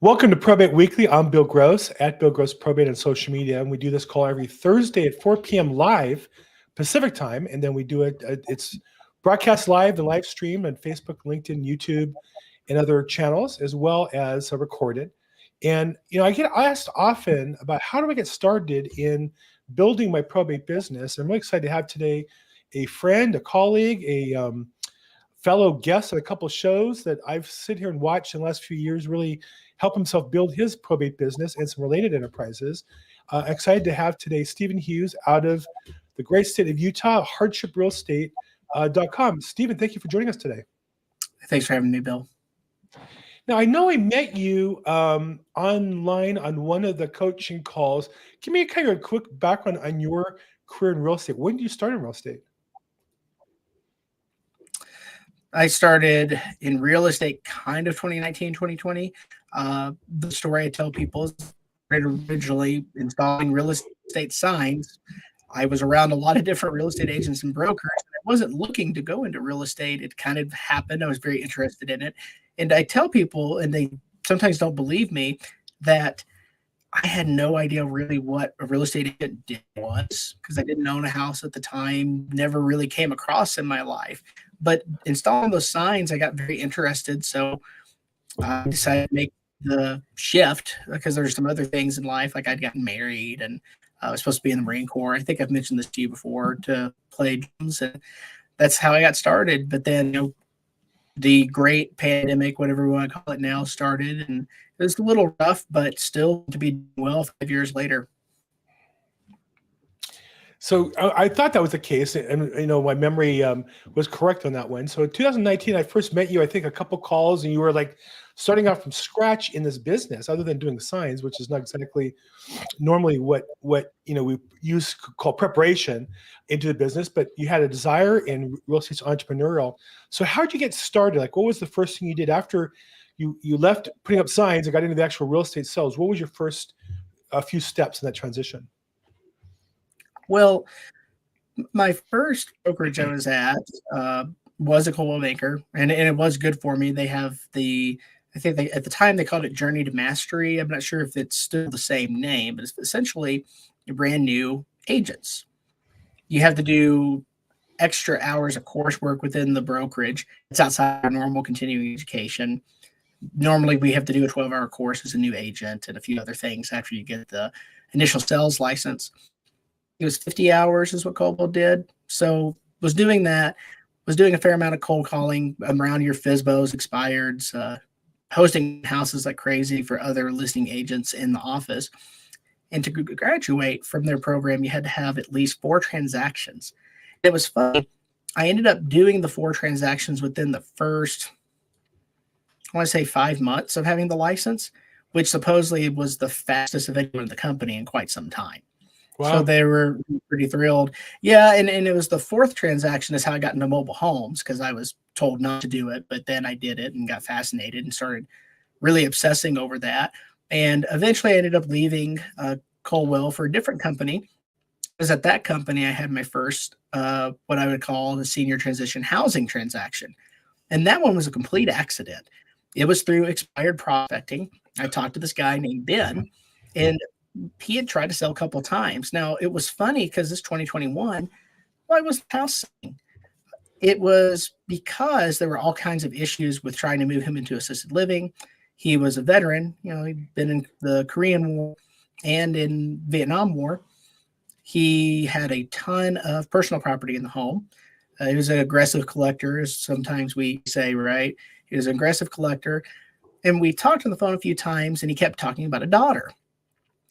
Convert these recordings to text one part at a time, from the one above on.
Welcome to Probate Weekly. I'm Bill Gross at Bill Gross Probate on social media, and we do this call every Thursday at 4 p.m. live Pacific time, and then we do it. It's broadcast live and live stream on Facebook, LinkedIn, YouTube, and other channels, as well as recorded. And I get asked often about how do I get started in building my probate business. I'm really excited to have today a friend, a colleague, a fellow guest at a couple of shows that I've sit here and watched in the last few years really help himself build his probate business and some related enterprises. Excited to have today Stephen Hughes out of the great state of Utah, hardshiprealestate.com. Stephen, thank you for joining us today. Thanks for having me, Bill. Now, I know I met you online on one of the coaching calls. Give me kind of a quick background on your career in real estate. When did you start in real estate? I started in real estate kind of 2019, 2020. The story I tell people is originally installing real estate signs. I was around a lot of different real estate agents and brokers. I wasn't looking to go into real estate. It kind of happened. I was very interested in it. And I tell people, and they sometimes don't believe me, that I had no idea really what a real estate agent was because I didn't own a house at the time, never really came across in my life. But installing those signs, I got very interested. So I decided to make the shift because there's some other things in life, like I'd gotten married and I was supposed to be in the Marine Corps. I think I've mentioned this to you before, to play drums. And that's how I got started. But then, the great pandemic, whatever we want to call it now, started. And it was a little rough, but still to be well 5 years later. So I thought that was the case, and my memory was correct on that one. So in 2019, I first met you, I think a couple calls, and you were like starting out from scratch in this business, other than doing the signs, which is not exactly normally what we call preparation into the business. But you had a desire, and real estate's entrepreneurial. So how did you get started? Like, what was the first thing you did after you left putting up signs and got into the actual real estate sales? What was your first few steps in that transition? Well, my first brokerage I was at was a cold maker, and it was good for me. They have I think at the time they called it Journey to Mastery. I'm not sure if it's still the same name, but it's essentially brand new agents. You have to do extra hours of coursework within the brokerage. It's outside of normal continuing education. Normally, we have to do a 12-hour course as a new agent and a few other things after you get the initial sales license. It was 50 hours is what Coldwell did. So was doing that, was doing a fair amount of cold calling around your FSBOs, expireds, hosting houses like crazy for other listing agents in the office. And to graduate from their program, you had to have at least 4 transactions. It was funny. I ended up doing the 4 transactions within the first, I want to say 5 months of having the license, which supposedly was the fastest of anyone in the company in quite some time. Wow. So they were pretty thrilled. Yeah, and it was the 4th transaction is how I got into mobile homes because I was told not to do it, but then I did it and got fascinated and started really obsessing over that. And eventually I ended up leaving Coldwell for a different company. Because at that company, I had my first, what I would call the senior transition housing transaction. And that one was a complete accident. It was through expired prospecting. I talked to this guy named Ben, and he had tried to sell a couple of times. Now, it was funny because this 2021, why was the house selling? It was because there were all kinds of issues with trying to move him into assisted living. He was a veteran. He'd been in the Korean War and in Vietnam War. He had a ton of personal property in the home. He was an aggressive collector, as sometimes we say, right? He was an aggressive collector. And we talked on the phone a few times, and he kept talking about a daughter.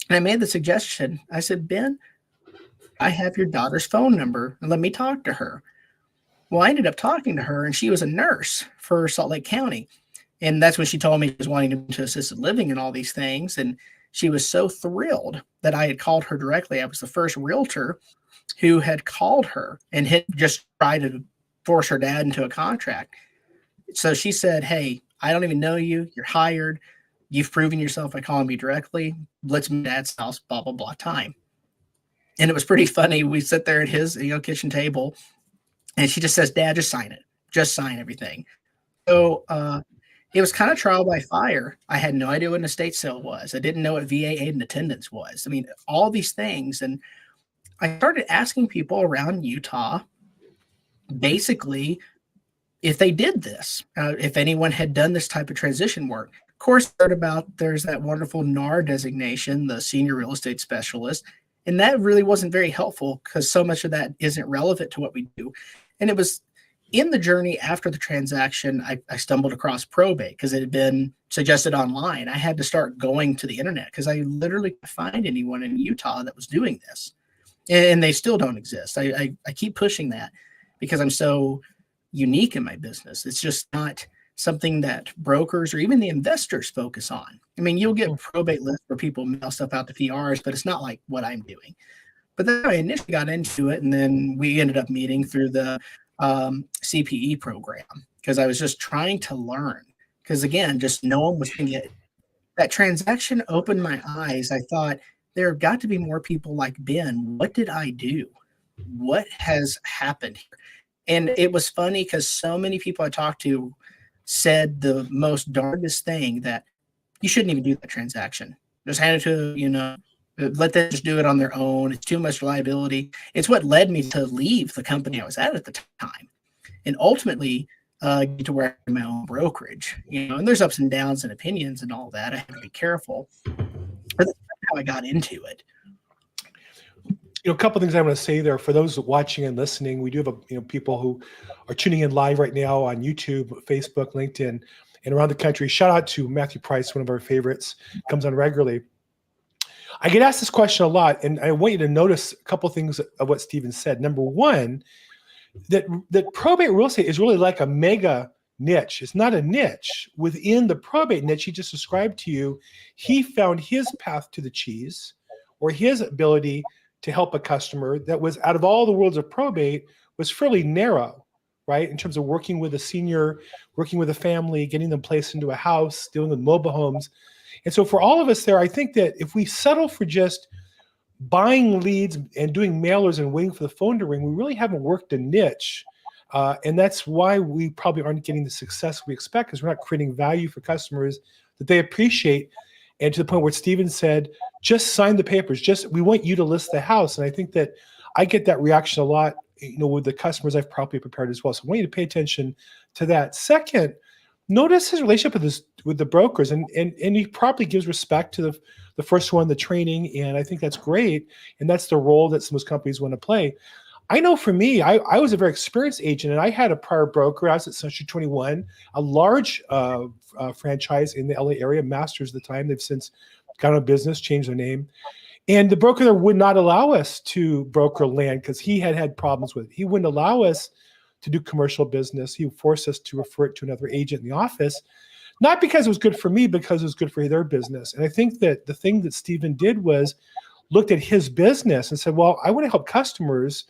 And I made the suggestion. I said, Ben, I have your daughter's phone number, and let me talk to her. Well, I ended up talking to her, and she was a nurse for Salt Lake County. And that's when she told me she was wanting to move to assisted living and all these things. And she was so thrilled that I had called her directly. I was the first realtor who had called her and had just tried to force her dad into a contract. So she said, hey, I don't even know you. You're hired. You've proven yourself by calling me directly. Let's meet at Dad's house, blah, blah, blah time. And it was pretty funny. We sit there at his kitchen table, and she just says, Dad, just sign it. Just sign everything. So it was kind of trial by fire. I had no idea what an estate sale was. I didn't know what VA aid and attendance was. I mean, all these things. And I started asking people around Utah, basically, if they did this, if anyone had done this type of transition work. Of course, I heard about there's that wonderful NAR designation, the senior real estate specialist. And that really wasn't very helpful because so much of that isn't relevant to what we do. And it was in the journey after the transaction, I stumbled across probate because it had been suggested online. I had to start going to the internet because I literally couldn't find anyone in Utah that was doing this. And they still don't exist. I keep pushing that because I'm so unique in my business. It's just not something that brokers or even the investors focus on. I mean, you'll get probate lists where people mail stuff out to PRs, but it's not like what I'm doing. But then I initially got into it, and then we ended up meeting through the CPE program because I was just trying to learn. Because again, just no one was going to get that transaction opened my eyes. I thought there have got to be more people like Ben. What did I do? What has happened here? And it was funny because so many people I talked to said the most darndest thing, that you shouldn't even do that transaction. Just hand it to, let them just do it on their own. It's too much liability. It's what led me to leave the company I was at the time and ultimately get to where I have my own brokerage, and there's ups and downs and opinions and all that. I have to be careful. But that's how I got into it. A couple of things I want to say there for those watching and listening. We do have people who are tuning in live right now on YouTube, Facebook, LinkedIn, and around the country. Shout out to Matthew Price, one of our favorites, comes on regularly. I get asked this question a lot, and I want you to notice a couple of things of what Stephen said. Number one, that probate real estate is really like a mega niche. It's not a niche. Within the probate niche he just described to you, he found his path to the cheese, or his ability to help a customer that was, out of all the worlds of probate, was fairly narrow, right? In terms of working with a senior, working with a family, getting them placed into a house, dealing with mobile homes. And so for all of us there, I think that if we settle for just buying leads and doing mailers and waiting for the phone to ring, we really haven't worked a niche. And that's why we probably aren't getting the success we expect, because we're not creating value for customers that they appreciate. And to the point where Stephen said, just sign the papers. We want you to list the house. And I think that I get that reaction a lot, with the customers I've probably prepared as well. So I want you to pay attention to that. Second, notice his relationship with the brokers, and he probably gives respect to the first one, the training, and I think that's great. And that's the role that most companies want to play. I know for me, I was a very experienced agent, and I had a prior broker. I was at Century 21, a large franchise in the LA area, Masters at the time. They've since gone out of business, changed their name. And the broker there would not allow us to broker land because he had problems with it. He wouldn't allow us to do commercial business. He forced us to refer it to another agent in the office, not because it was good for me, because it was good for their business. And I think that the thing that Stephen did was looked at his business and said, well, I want to help customers,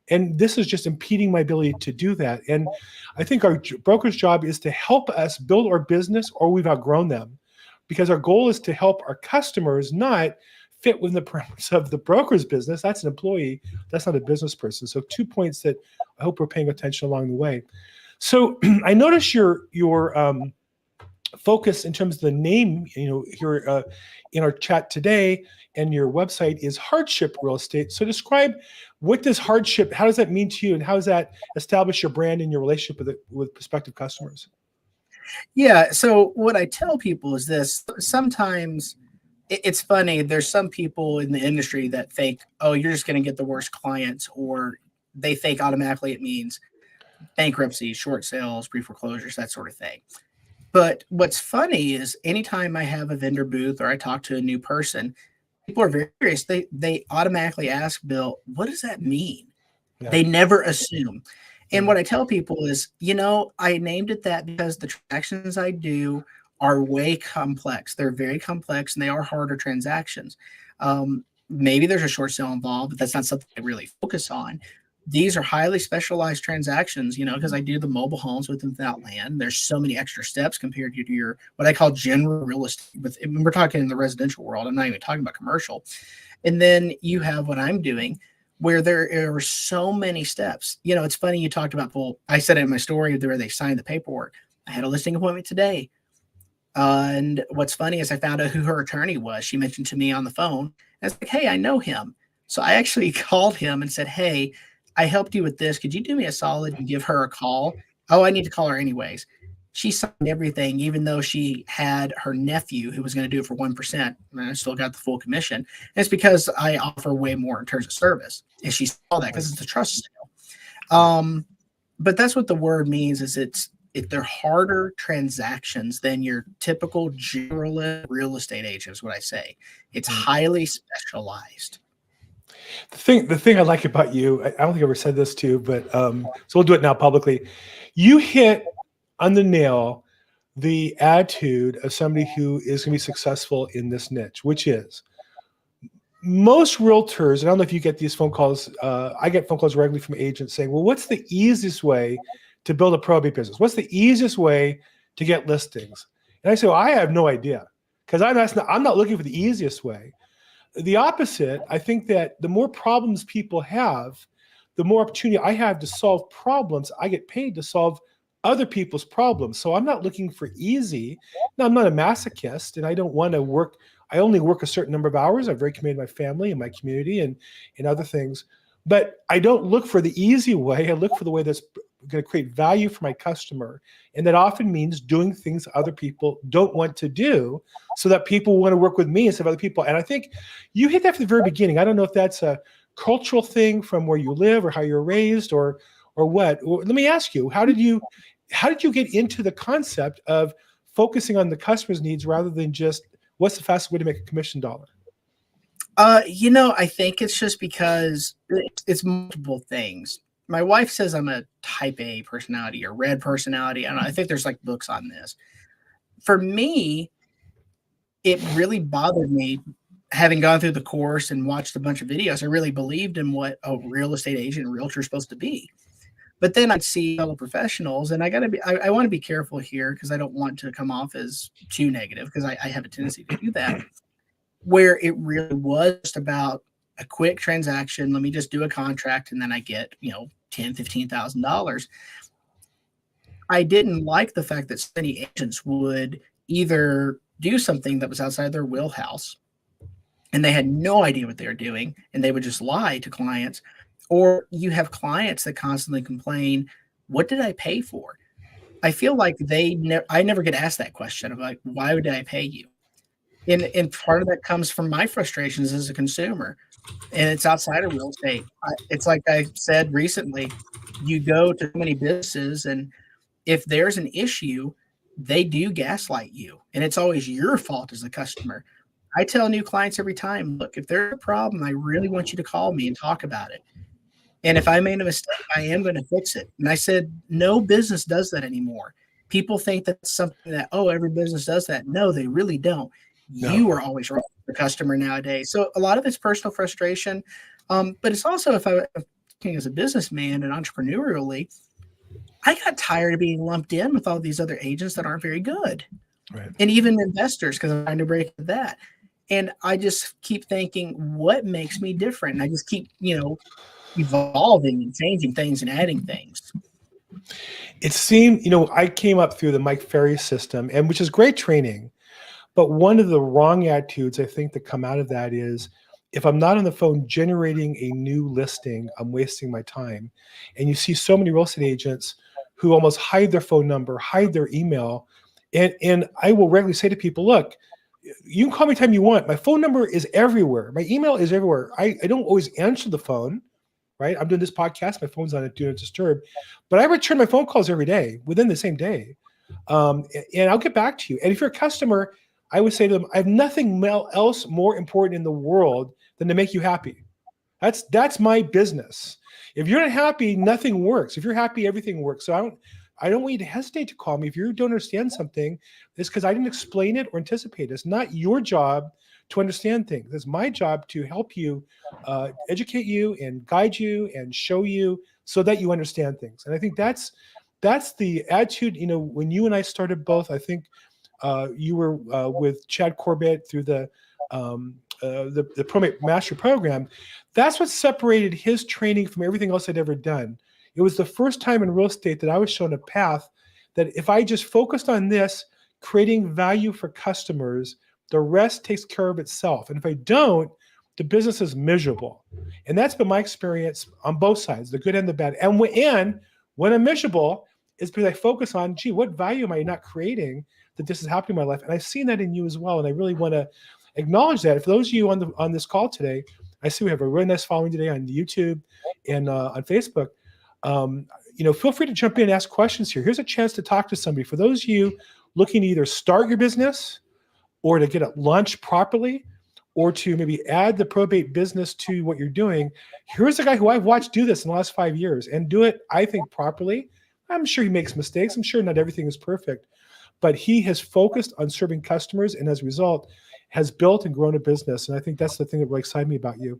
and this is just impeding my ability to do that. And I think our broker's job is to help us build our business, or we've outgrown them, because our goal is to help our customers not fit within the parameters of the broker's business. That's an employee. That's not a business person. So 2 points that I hope we're paying attention along the way. So I notice your focus in terms of the name, here in our chat today, and your website is hardship real estate. So describe, what does hardship, how does that mean to you, and how does that establish your brand and your relationship with prospective customers? Yeah. So what I tell people is this: sometimes it's funny. There's some people in the industry that think, oh, you're just going to get the worst clients, or they think automatically it means bankruptcy, short sales, pre-foreclosures, that sort of thing. But what's funny is anytime I have a vendor booth or I talk to a new person, people are very curious. They automatically ask, Bill, what does that mean? Yeah. They never assume. And what I tell people is, I named it that because the transactions I do are way complex. They're very complex, and they are harder transactions. Maybe there's a short sale involved, but that's not something I really focus on. These are highly specialized transactions, because I do the mobile homes with and without land. There's so many extra steps compared to your, what I call general real estate. We're talking in the residential world. I'm not even talking about commercial. And then you have what I'm doing, where there are so many steps. It's funny you talked about, I said it in my story where they signed the paperwork. I had a listing appointment today. And what's funny is I found out who her attorney was. She mentioned to me on the phone. And I was like, hey, I know him. So I actually called him and said, hey, I helped you with this. Could you do me a solid and give her a call? Oh, I need to call her anyways. She signed everything, even though she had her nephew who was going to do it for 1%. And I still got the full commission. And it's because I offer way more in terms of service. And she saw that because it's a trust sale. But that's what the word means is they're harder transactions than your typical generalist real estate agent is what I say. It's highly specialized. The thing I like about you, I don't think I ever said this to you, but so we'll do it now publicly. You hit on the nail the attitude of somebody who is going to be successful in this niche, which is most realtors. I don't know if you get these phone calls. I get phone calls regularly from agents saying, well, what's the easiest way to build a probate business? What's the easiest way to get listings? And I say, well, I have no idea, because I'm not looking for the easiest way. The opposite, I think that the more problems people have, the more opportunity I have to solve problems. I get paid to solve other people's problems. So I'm not looking for easy. Now, I'm not a masochist, and I don't want to work. I only work a certain number of hours. I'm very committed to my family and my community and other things. But I don't look for the easy way. I look for the way that's going to create value for my customer. And that often means doing things other people don't want to do so that people want to work with me instead of other people. And I think you hit that from the very beginning. I don't know if that's a cultural thing from where you live or how you're raised or what. Let me ask you, how did you get into the concept of focusing on the customer's needs rather than just what's the fastest way to make a commission dollar? I think it's just because it's multiple things. My wife says I'm a type A personality or red personality. I think there's like books on this. For me, it really bothered me having gone through the course and watched a bunch of videos. I really believed in what a real estate agent and realtor is supposed to be. But then I'd see fellow professionals, and I want to be careful here because I don't want to come off as too negative, because I have a tendency to do that, where it really was just about a quick transaction. Let me just do a contract and then I get, $10,000, $15,000. I didn't like the fact that so many agents would either do something that was outside their wheelhouse and they had no idea what they were doing and they would just lie to clients, or you have clients that constantly complain, what did I pay for? I feel like I never get asked that question of like, why would I pay you? And part of that comes from my frustrations as a consumer, and it's outside of real estate. It's like I said recently, you go to so many businesses, and if there's an issue, they do gaslight you, and it's always your fault as a customer. I tell new clients every time, look, if there's a problem, I really want you to call me and talk about it. And if I made a mistake, I am going to fix it. And I said, no business does that anymore. People think that's something that, every business does that. No, they really don't. No. You are always right with the customer nowadays. So a lot of it's personal frustration. But it's also, if I'm thinking as a businessman and entrepreneurially, I got tired of being lumped in with all these other agents that aren't very good. Right. And even investors, because I'm trying to break that. And I just keep thinking, what makes me different? And I just keep, evolving and changing things and adding things. It seemed, I came up through the Mike Ferry system, and which is great training. But one of the wrong attitudes I think that come out of that is, if I'm not on the phone generating a new listing, I'm wasting my time. And you see so many real estate agents who almost hide their phone number, hide their email. And I will regularly say to people, look, you can call me anytime you want. My phone number is everywhere. My email is everywhere. I don't always answer the phone, right? I'm doing this podcast. My phone's on Do Not Disturb. But I return my phone calls every day within the same day. And I'll get back to you. And if you're a customer, I would say to them, I have nothing else more important in the world than to make you happy. That's my business. If you're not happy, nothing works. If you're happy, everything works. So I don't want you to hesitate to call me. If you don't understand something, it's because I didn't explain it or anticipate it. It's not your job to understand things. It's my job to help you, educate you and guide you and show you so that you understand things. And I think that's the attitude. When you and I started both, I think you were with Chad Corbett through the Probate Master Program. That's what separated his training from everything else I'd ever done. It was the first time in real estate that I was shown a path that if I just focused on this, creating value for customers, the rest takes care of itself. And if I don't, the business is miserable. And that's been my experience on both sides, the good and the bad. And when I'm miserable, it's because I focus on, gee, what value am I not creating that this is happening in my life? And I've seen that in you as well. And I really want to acknowledge that. For those of you on this call today, I see we have a really nice following today on YouTube and on Facebook. Feel free to jump in and ask questions here. Here's a chance to talk to somebody. For those of you looking to either start your business or to get it launched properly, or to maybe add the probate business to what you're doing, here's a guy who I've watched do this in the last 5 years and do it, I think, properly. I'm sure he makes mistakes. I'm sure not everything is perfect, but he has focused on serving customers and as a result has built and grown a business. And I think that's the thing that really excited me about you.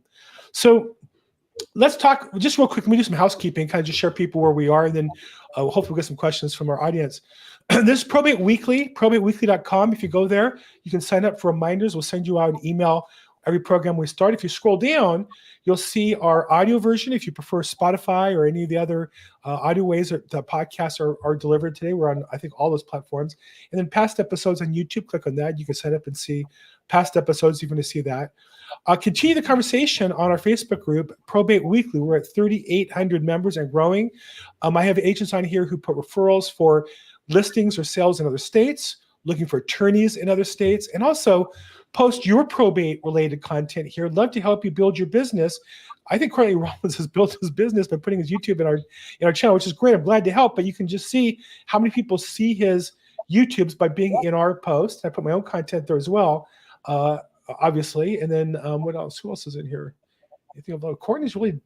So let's talk just real quick. Let me do some housekeeping, kind of just share people where we are, and then hopefully we'll get some questions from our audience. This is Probate Weekly, probateweekly.com. If you go there, you can sign up for reminders. We'll send you out an email every program we start. If you scroll down, you'll see our audio version. If you prefer Spotify or any of the other audio ways that the podcasts are delivered today, we're on, I think, all those platforms. And then past episodes on YouTube, click on that. You can sign up and see past episodes. You're going to see that. Continue the conversation on our Facebook group, Probate Weekly. We're at 3,800 members and growing. I have agents on here who put referrals for listings or sales in other states, looking for attorneys in other states, and also post your probate-related content here. I'd love to help you build your business. I think Courtney Rollins has built his business by putting his YouTube in our channel, which is great. I'm glad to help, but you can just see how many people see his YouTubes by being in our post. I put my own content there as well, obviously. And then what else? Who else is in here? I think Courtney's Kevin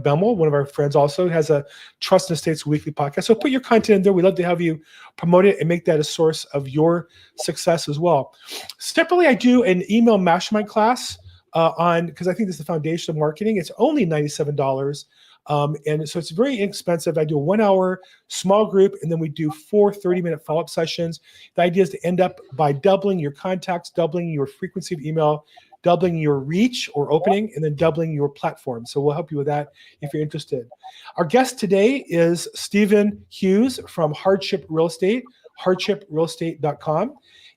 Bemmel, one of our friends, also has a Trust and Estates Weekly podcast. So put your content in there. We'd love to have you promote it and make that a source of your success as well. Separately, I do an email mastermind class because I think this is the foundation of marketing. It's only $97. And so it's very inexpensive. I do a 1 hour small group, and then we do 4 30-minute follow-up sessions. The idea is to end up by doubling your contacts, doubling your frequency of email, doubling your reach or opening, and then doubling your platform. So we'll help you with that if you're interested. Our guest today is Stephen Hughes from Hardship Real Estate, hardshiprealestate.com.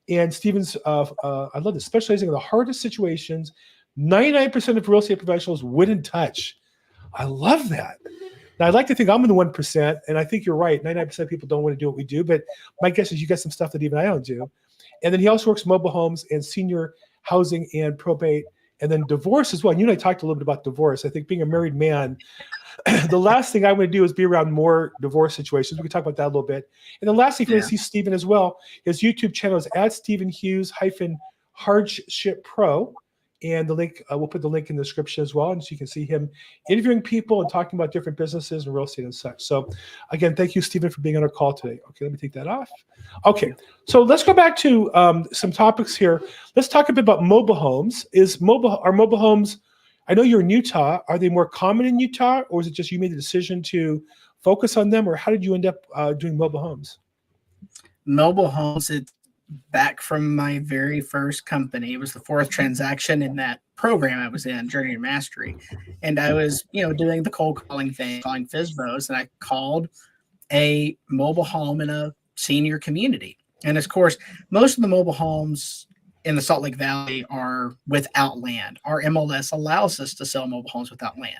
And Stephen's, I love this, specializing in the hardest situations 99% of real estate professionals wouldn't touch. I love that. Now, I'd like to think I'm in the 1%, and I think you're right. 99% of people don't want to do what we do, but my guess is you get some stuff that even I don't do. And then he also works mobile homes and senior housing and probate, and then divorce as well. And you and I talked a little bit about divorce. I think being a married man, the last thing I want to do is be around more divorce situations. We can talk about that a little bit. And then lastly, if you want to see Stephen as well, his YouTube channel is at Stephen Hughes -Hardship Pro. And the link, we'll put the link in the description as well. And so you can see him interviewing people and talking about different businesses and real estate and such. So again, thank you, Stephen, for being on our call today. Okay, let me take that off. Okay, so let's go back to some topics here. Let's talk a bit about mobile homes. Are mobile homes, I know you're in Utah, are they more common in Utah, or is it just you made the decision to focus on them, or how did you end up doing mobile homes? Mobile homes, it's back from my very first company. It was the 4th transaction in that program I was in, Journey to Mastery. And I was, doing the cold calling thing, calling FSBOs, and I called a mobile home in a senior community. And of course, most of the mobile homes in the Salt Lake Valley are without land. Our MLS allows us to sell mobile homes without land.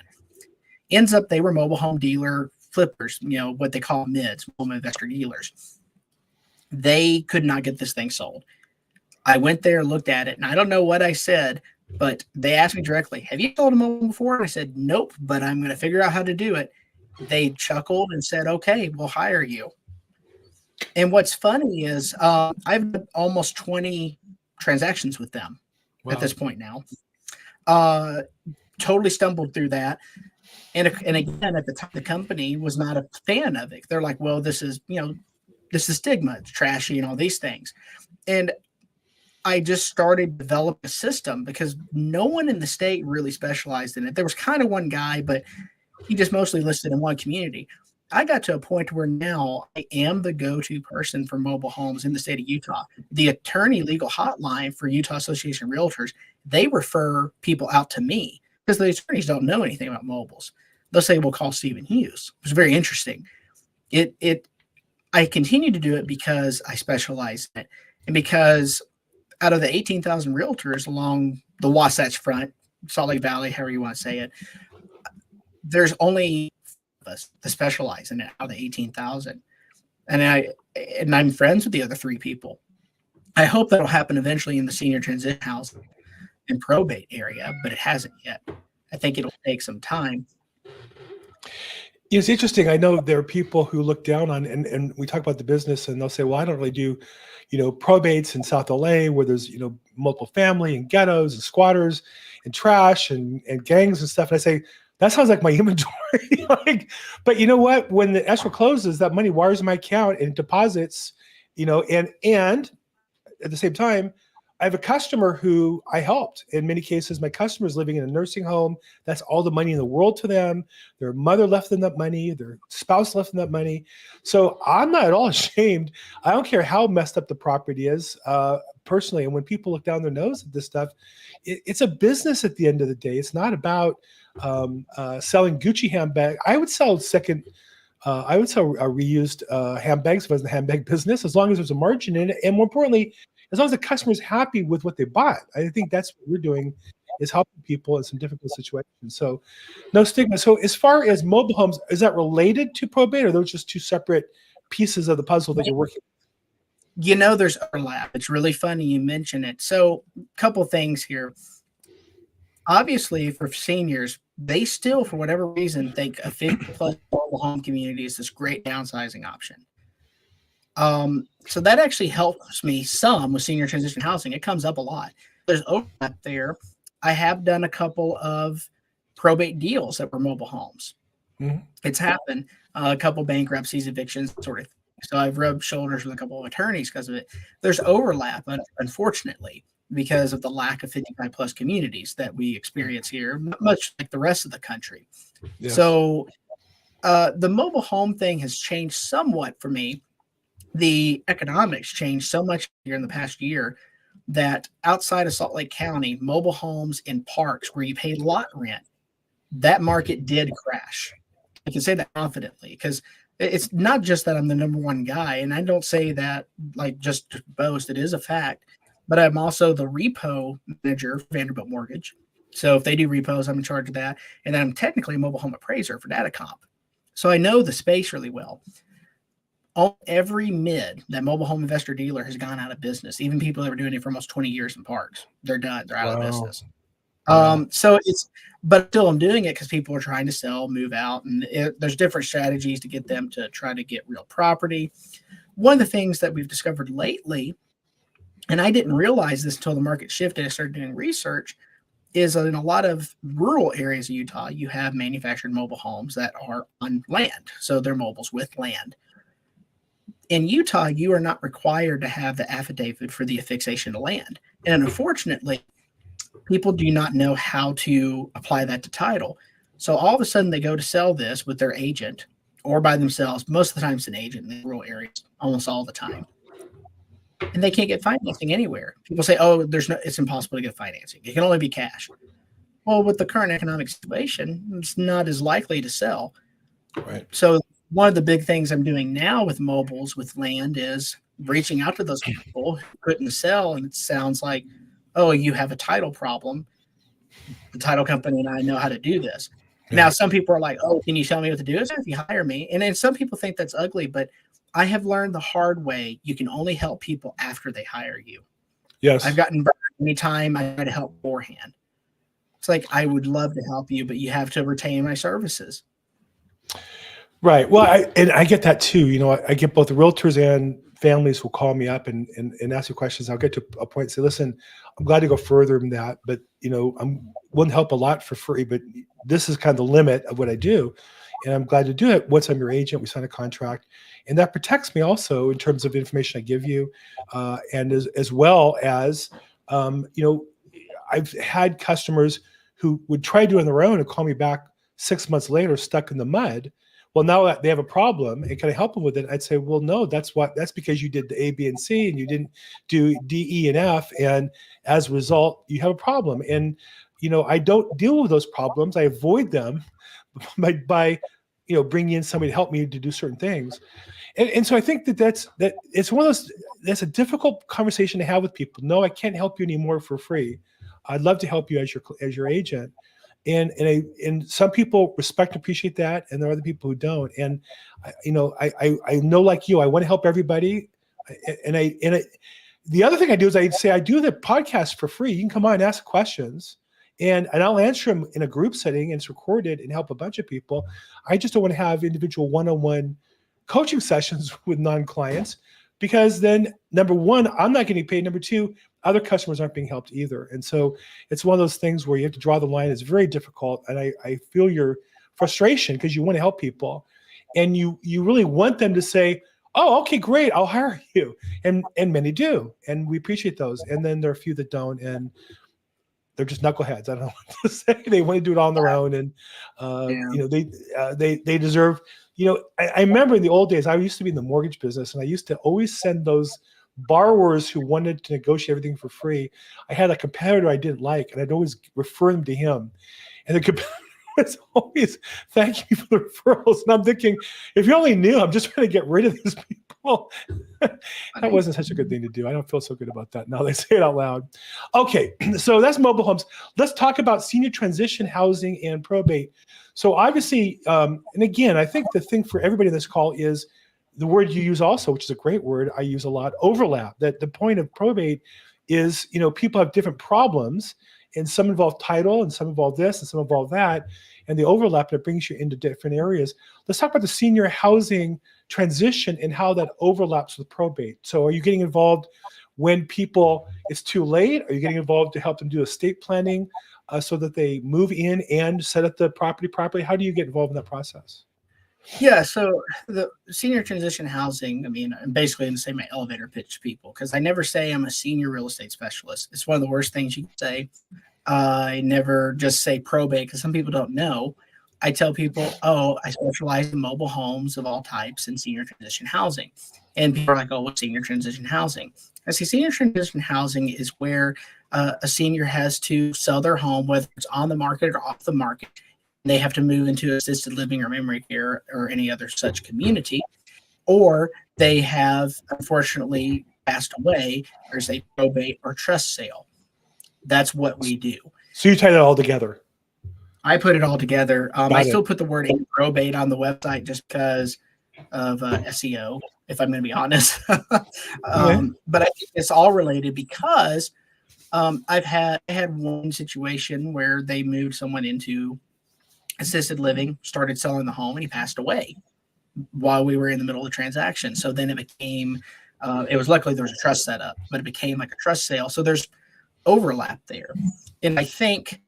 Ends up they were mobile home dealer flippers, what they call MIDs, mobile investor dealers. They could not get this thing sold. I went there, looked at it, and I don't know what I said, but they asked me directly, have you sold a mobile before? And I said, nope, but I'm going to figure out how to do it. They chuckled and said, okay, we'll hire you. And what's funny is I've done almost 20 transactions with them at this point now. Totally stumbled through that. And again, at the time, the company was not a fan of it. They're like, well, this is stigma, it's trashy and all these things. And I just started developing a system because no one in the state really specialized in it. There was kind of one guy, but he just mostly listed in one community. I got to a point where now I am the go-to person for mobile homes in the state of Utah. The attorney legal hotline for Utah Association of Realtors, they refer people out to me because the attorneys don't know anything about mobiles. They'll say, we'll call Stephen Hughes. It was very interesting. I continue to do it because I specialize in it. And because out of the 18,000 realtors along the Wasatch Front, Salt Lake Valley, however you want to say it, there's only us that specialize in it out of the 18,000. And I'm friends with the other 3 people. I hope that'll happen eventually in the senior transition house and probate area, but it hasn't yet. I think it'll take some time. It's interesting. I know there are people who look down on, and we talk about the business, and they'll say, well, I don't really do, probates in South LA where there's, multiple family and ghettos and squatters and trash and gangs and stuff. And I say, that sounds like my inventory. But you know what? When the escrow closes, that money wires my account and deposits, and at the same time, I have a customer who I helped. In many cases, my customer is living in a nursing home. That's all the money in the world to them. Their mother left them that money. Their spouse left them that money. So I'm not at all ashamed. I don't care how messed up the property is, personally. And when people look down their nose at this stuff, it's a business at the end of the day. It's not about selling Gucci handbag. I would sell reused handbags if it was a handbag business, as long as there's a margin in it. And more importantly, as long as the customer is happy with what they bought. I think that's what we're doing, is helping people in some difficult situations. So no stigma. So as far as mobile homes, is that related to probate, or are those just 2 separate pieces of the puzzle that you're working with? There's overlap. It's really funny you mention it. So a couple things here. Obviously, for seniors, they still, for whatever reason, think a 50-plus mobile home community is this great downsizing option. So that actually helps me some with senior transition housing. It comes up a lot. There's overlap there. I have done a couple of probate deals that were mobile homes. Mm-hmm. It's happened. A couple bankruptcies, evictions, sort of thing. So I've rubbed shoulders with a couple of attorneys because of it. There's overlap, unfortunately, because of the lack of 55-plus communities that we experience here, much like the rest of the country. Yes. So the mobile home thing has changed somewhat for me. The economics changed so much here in the past year that outside of Salt Lake County, mobile homes in parks where you pay lot rent, that market did crash. I can say that confidently because it's not just that I'm the number 1 guy, and I don't say that like just to boast. It is a fact, but I'm also the repo manager for Vanderbilt Mortgage. So if they do repos, I'm in charge of that, and then I'm technically a mobile home appraiser for Datacomp. So I know the space really well. Every mid that mobile home investor dealer has gone out of business. Even people that were doing it for almost 20 years in parks, they're done. They're out of business. But still I'm doing it because people are trying to sell, move out, and there's different strategies to get them to try to get real property. One of the things that we've discovered lately, and I didn't realize this until the market shifted, I started doing research, is in a lot of rural areas of Utah, you have manufactured mobile homes that are on land. So they're mobiles with land. In Utah, you are not required to have the affidavit for the affixation of land. And unfortunately, people do not know how to apply that to title. So all of a sudden, they go to sell this with their agent or by themselves. Most of the time, it's an agent in the rural areas, almost all the time. And they can't get financing anywhere. People say, oh, it's impossible to get financing. It can only be cash. Well, with the current economic situation, it's not as likely to sell. Right. So one of the big things I'm doing now with mobiles with land is reaching out to those people who couldn't sell. And it sounds like, oh, you have a title problem. The title company and I know how to do this. Yeah. Now, some people are like, oh, can you tell me what to do? If you hire me. And then some people think that's ugly, but I have learned the hard way. You can only help people after they hire you. Yes. I've gotten burned anytime I try to help beforehand. It's like, I would love to help you, but you have to retain my services. Right. Well, I get that too. I get both the realtors and families will call me up and ask you questions. I'll get to a point and say, listen, I'm glad to go further than that, but I'm willing to help a lot for free, but this is kind of the limit of what I do. And I'm glad to do it. Once I'm your agent, we sign a contract, and that protects me also in terms of information I give you. And as well as, I've had customers who would try to do it on their own and call me back 6 months later, stuck in the mud. Well, now that they have a problem, and can I help them with it? I'd say, well, no, that's because you did the A, B, and C, and you didn't do D, E, and F, and as a result, you have a problem. And I don't deal with those problems. I avoid them by bring in somebody to help me to do certain things. And so I think that it's one of those, that's a difficult conversation to have with people. No, I can't help you anymore for free. I'd love to help you as your agent. And some people respect and appreciate that, and there are other people who don't. And I know, like you, I want to help everybody. The other thing I do is I say I do the podcast for free. You can come on and ask questions, and I'll answer them in a group setting, and it's recorded and help a bunch of people. I just don't want to have individual one-on-one coaching sessions with non-clients, because then, number one, I'm not getting paid. Number two, other customers aren't being helped either. And so it's one of those things where you have to draw the line. It's very difficult. And I feel your frustration, because you want to help people, and you really want them to say, oh, okay, great, I'll hire you. And many do. And we appreciate those. And then there are a few that don't. And they're just knuckleheads. I don't know what to say. They want to do it on their own. And, they deserve, I remember in the old days, I used to be in the mortgage business, and I used to always send those borrowers who wanted to negotiate everything for free. I had a competitor I didn't like, and I'd always refer them to him. And the competitor was always thanking me for the referrals. And I'm thinking, if you only knew, I'm just trying to get rid of these people. That wasn't such a good thing to do. I don't feel so good about that now they say it out loud. Okay, so that's mobile homes. Let's talk about senior transition housing and probate. So obviously, and again, I think the thing for everybody in this call is the word you use also, which is a great word I use a lot, overlap. That the point of probate is, people have different problems, and some involve title, and some involve this, and some involve that, and the overlap that brings you into different areas. Let's talk about the senior housing transition and how that overlaps with probate. So are you getting involved when it's too late? Are you getting involved to help them do estate planning so that they move in and set up the property properly? How do you get involved in that process? Yeah, so the senior transition housing, I'm basically going to say my elevator pitch to people, because I never say I'm a senior real estate specialist. It's one of the worst things you can say. I never just say probate, because some people don't know. I tell people, I specialize in mobile homes of all types and senior transition housing. And people are like, oh, what's senior transition housing? I say senior transition housing is where a senior has to sell their home, whether it's on the market or off the market. They have to move into assisted living or memory care or any other such community, or they have unfortunately passed away. There's a probate or trust sale. That's what we do. So you tie that all together. I put it all together. I still put the word probate on the website just because of SEO, if I'm going to be honest. But I think it's all related, because I had one situation where they moved someone into assisted living, started selling the home, and he passed away while we were in the middle of the transaction. So then it became, it was luckily there was a trust set up, but it became like a trust sale. So there's overlap there. And I think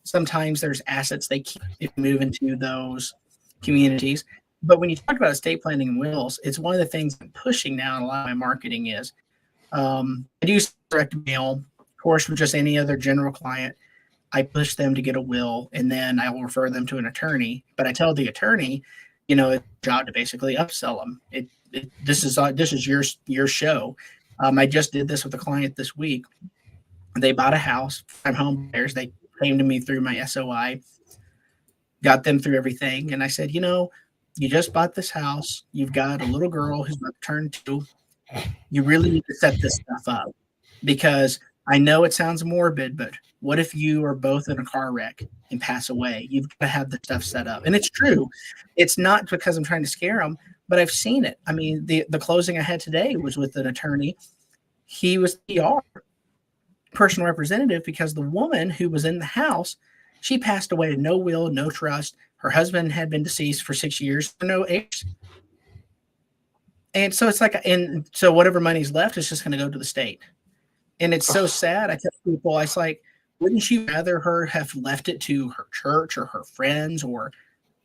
sometimes there's assets they keep if you move into those communities. But when you talk about estate planning and wills, it's one of the things I'm pushing now in a lot of my marketing is I do direct mail, of course, with just any other general client. I push them to get a will, and then I will refer them to an attorney. But I tell the attorney, it's job to basically upsell them. This is your show. I just did this with a client this week. They bought a house. I'm home buyers. They came to me through my SOI, got them through everything, and I said, you just bought this house. You've got a little girl who's about to turn 2. You really need to set this stuff up, because I know it sounds morbid, but what if you are both in a car wreck and pass away? You've got to have the stuff set up. And it's true. It's not because I'm trying to scare them, but I've seen it. The closing I had today was with an attorney. He was PR, personal representative, because the woman who was in the house, she passed away, no will, no trust. Her husband had been deceased for 6 years, no heirs. And so it's like, and so whatever money's left is just going to go to the state. And it's so sad. I tell people, I was like, wouldn't you rather her have left it to her church or her friends or,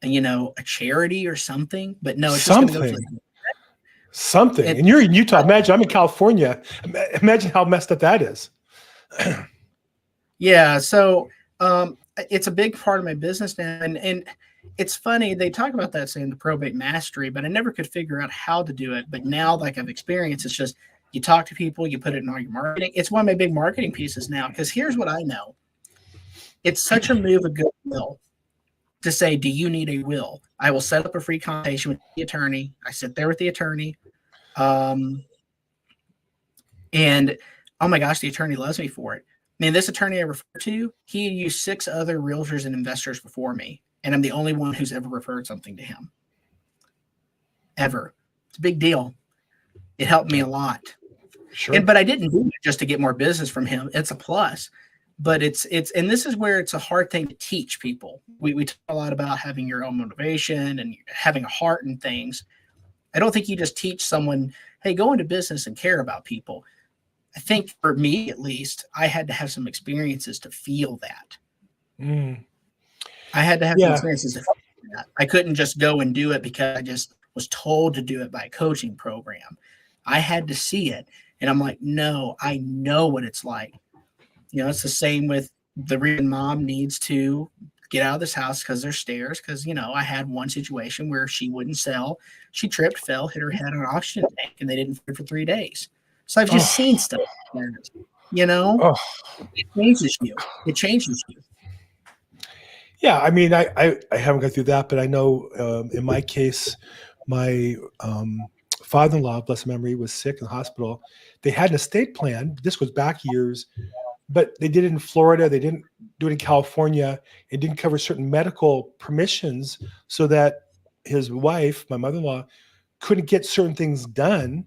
a charity or something? But no, it's just going to go to something. And you're in Utah. Imagine I'm in California. Imagine how messed up that is. Yeah. So it's a big part of my business now. And it's funny. They talk about that saying the probate mastery, but I never could figure out how to do it. But now, like I've experienced, it's just, you talk to people, you put it in all your marketing. It's one of my big marketing pieces now, because here's what I know. It's such a move of goodwill to say, do you need a will? I will set up a free consultation with the attorney. I sit there with the attorney. And oh my gosh, the attorney loves me for it. Man, this attorney I refer to, he used 6 other realtors and investors before me. And I'm the only one who's ever referred something to him. Ever. It's a big deal. It helped me a lot. Sure. But I didn't do it just to get more business from him. It's a plus. But it's and this is where it's a hard thing to teach people. We talk a lot about having your own motivation and having a heart and things. I don't think you just teach someone, hey, go into business and care about people. I think for me, at least, I had to have some experiences to feel that. I had to have some experiences to feel that. I couldn't just go and do it because I just was told to do it by a coaching program. I had to see it. And I'm like, no, I know what it's like. You know, it's the same with the reason mom needs to get out of this house because there's stairs. Because, you know, I had one situation where she wouldn't sell. She tripped, fell, hit her head on an oxygen tank, and they didn't feed for 3 days. So I've just seen stuff, you know, it changes you. It changes you. Yeah, I mean, I haven't gone through that, but I know in my case, my father-in-law, blessed memory, was sick in the hospital. They had an estate plan. This goes back years, but they did it in Florida. They didn't do it in California. It didn't cover certain medical permissions so that his wife, my mother-in-law, couldn't get certain things done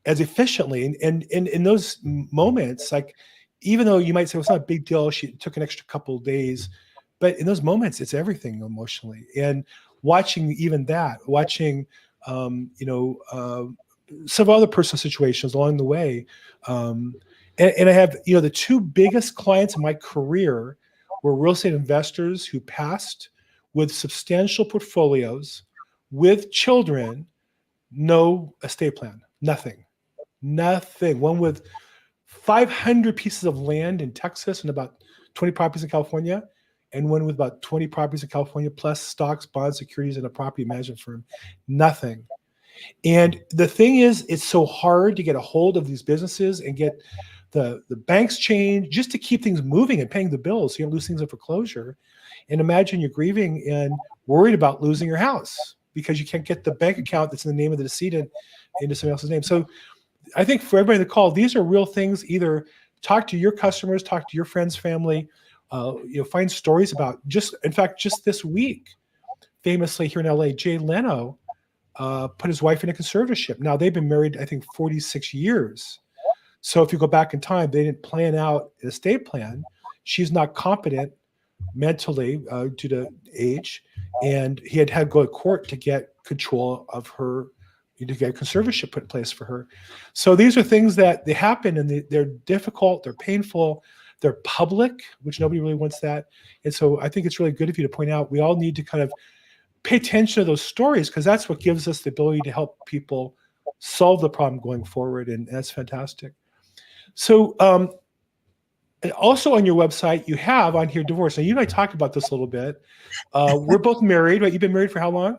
as efficiently. And in those moments, like, even though you might say, well, it's not a big deal, she took an extra couple of days, but in those moments, it's everything emotionally. And watching even that, watching, some other personal situations along the way. And I have, the 2 biggest clients in my career were real estate investors who passed with substantial portfolios, with children, no estate plan, nothing. One with 500 pieces of land in Texas and about 20 properties in California, and one with about 20 properties in California, plus stocks, bonds, securities, and a property management firm. Nothing. And the thing is, it's so hard to get a hold of these businesses and get the banks changed just to keep things moving and paying the bills so you don't lose things in foreclosure. And imagine you're grieving and worried about losing your house because you can't get the bank account that's in the name of the decedent into somebody else's name. So I think for everybody on the call, these are real things. Either talk to your customers, talk to your friends, family, find stories about just this week, famously here in LA, Jay Leno put his wife in a conservatorship. Now they've been married, I think, 46 years. So if you go back in time, they didn't plan out an estate plan. She's not competent mentally due to age. And he had to go to court to get control of her, to get a conservatorship put in place for her. So these are things that they happen, and they're difficult, they're painful, they're public, which nobody really wants that. And so I think it's really good of you to point out we all need to kind of pay attention to those stories, because that's what gives us the ability to help people solve the problem going forward. And that's fantastic. So and also on your website, you have on here divorce. Now, you and I talked about this a little bit. We're both married, right? You've been married for how long?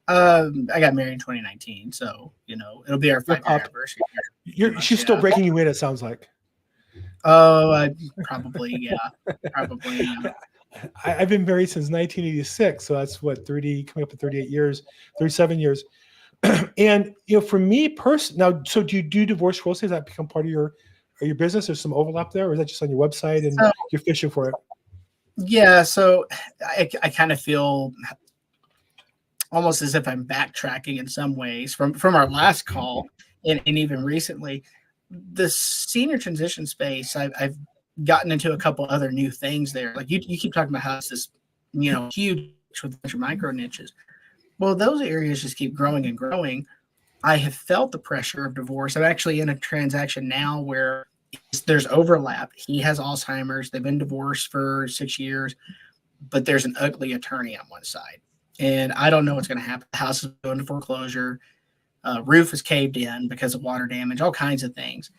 I got married in 2019, so it'll be our 5-year anniversary. She's still breaking you in, it sounds like. Oh, probably, yeah. I've been married since 1986, so that's what, 30, coming up to 38 years, 37 years. And for me personally, now, so do you do divorce real estate? Does that become part of your business? There's some overlap there, or is that just on your website and you're fishing for it? Yeah, so I kind of feel almost as if I'm backtracking in some ways from our last call, and even recently. The senior transition space, I've gotten into a couple other new things there. Like you keep talking about how it's this, huge with a bunch of micro niches. Well, those areas just keep growing and growing. I have felt the pressure of divorce. I'm actually in a transaction now where there's overlap. He has Alzheimer's. They've been divorced for 6 years, but there's an ugly attorney on one side. And I don't know what's going to happen. The house is going to foreclosure. Roof is caved in because of water damage, all kinds of things.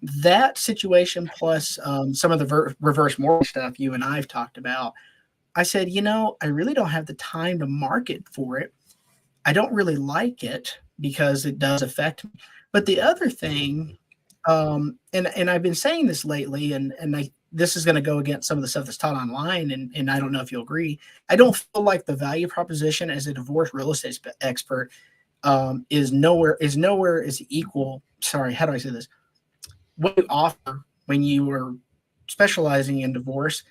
That situation plus some of the reverse mortgage stuff you and I have talked about, I said, I really don't have the time to market for it. I don't really like it because it does affect me. But the other thing, and I've been saying this lately, and this is going to go against some of the stuff that's taught online, and I don't know if you'll agree. I don't feel like the value proposition as a divorce real estate expert is nowhere is equal. Sorry, how do I say this? What you offer when you are specializing in divorce